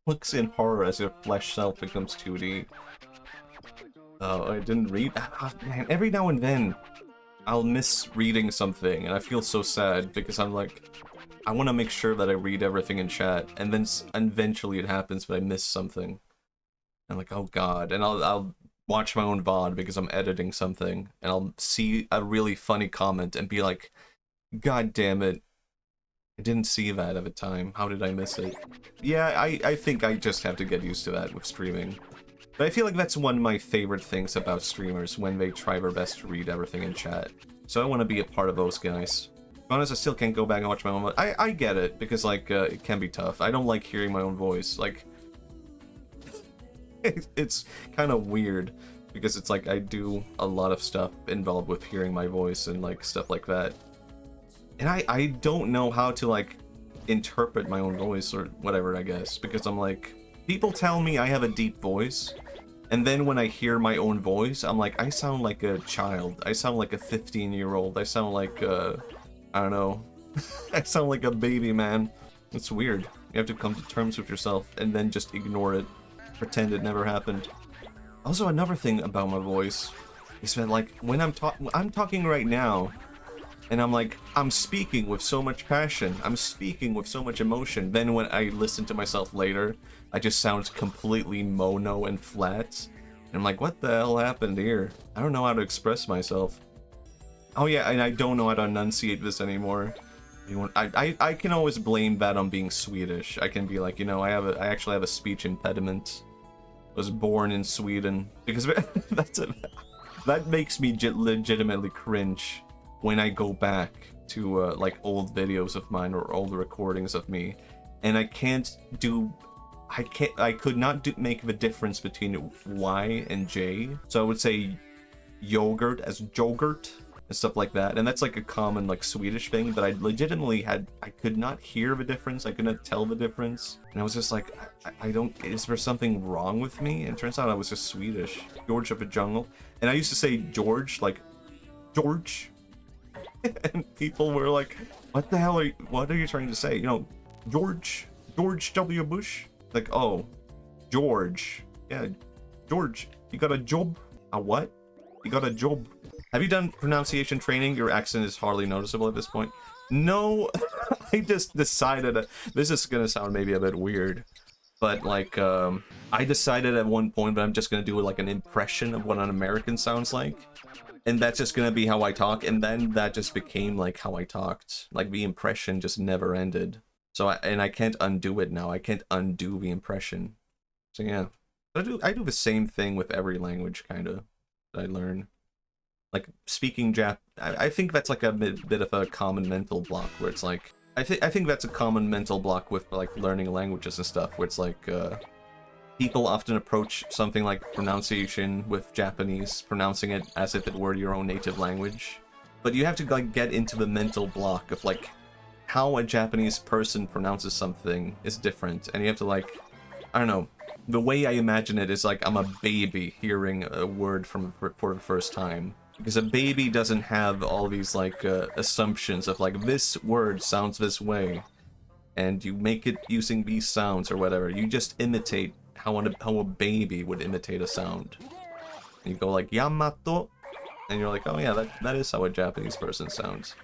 looks in horror as your flesh self becomes 2D. Oh, I didn't read. Man, every now and then, I'll miss reading something, and I feel so sad because I'm like, I want to make sure that I read everything in chat, and then eventually it happens, but I miss something. I'm like, oh god, and I'll watch my own VOD because I'm editing something, and I'll see a really funny comment and be like, god damn it, I didn't see that at the time. How did I miss it? Yeah, I think I just have to get used to that with streaming. But I feel like that's one of my favorite things about streamers, when they try their best to read everything in chat. So I want to be a part of those guys. To be honest, I still can't go back and watch my own voice. I get it, because like, it can be tough. I don't like hearing my own voice. Like, it's kind of weird, because it's like I do a lot of stuff involved with hearing my voice and like stuff like that. And I don't know how to like interpret my own voice or whatever, I guess, because I'm like, people tell me I have a deep voice, and then when I hear my own voice, I'm like, I sound like a child. I sound like a 15-year-old. I sound like, I don't know. I sound like a baby, man. It's weird. You have to come to terms with yourself and then just ignore it. Pretend it never happened. Also, another thing about my voice is that, like, when I'm talking right now, and I'm like, I'm speaking with so much passion, I'm speaking with so much emotion. Then when I listen to myself later, I just sound completely mono and flat. And I'm like, what the hell happened here? I don't know how to express myself. Oh yeah, and I don't know how to enunciate this anymore. I can always blame that on being Swedish. I can be like, you know, I actually have a speech impediment. I was born in Sweden. Because that makes me legitimately cringe when I go back to like old videos of mine or old recordings of me, and I could not make the difference between Y and J. So I would say yogurt as jogurt and stuff like that, and that's like a common like Swedish thing, but I legitimately I could not hear the difference. I could not tell the difference, and I was just like, I don't, is there something wrong with me? And it turns out I was just Swedish. George of the jungle. And I used to say George, like George. And people were like, what the hell what are you trying to say? You know, George W. Bush? Like, oh, George. Yeah, George, you got a job? A what? You got a job? Have you done pronunciation training? Your accent is hardly noticeable at this point. No, I just decided, this is gonna sound maybe a bit weird, but like, I decided at one point that I'm just gonna do like an impression of what an American sounds like. And that's just gonna be how I talk, and then that just became like how I talked. Like the impression just never ended. So I can't undo it now. I can't undo the impression. So yeah, I do the same thing with every language kind of that I learn. Like speaking I think that's like a bit of a common mental block where it's like I think that's a common mental block with like learning languages and stuff where it's like people often approach something like pronunciation with Japanese, pronouncing it as if it were your own native language. But you have to like get into the mental block of like how a Japanese person pronounces something is different, and you have to like, I don't know, the way I imagine it is like I'm a baby hearing a word for the first time. Because a baby doesn't have all these like assumptions of like this word sounds this way, and you make it using these sounds or whatever. You just imitate how a baby would imitate a sound. And you go like Yamato, and you're like, oh yeah, that is how a Japanese person sounds.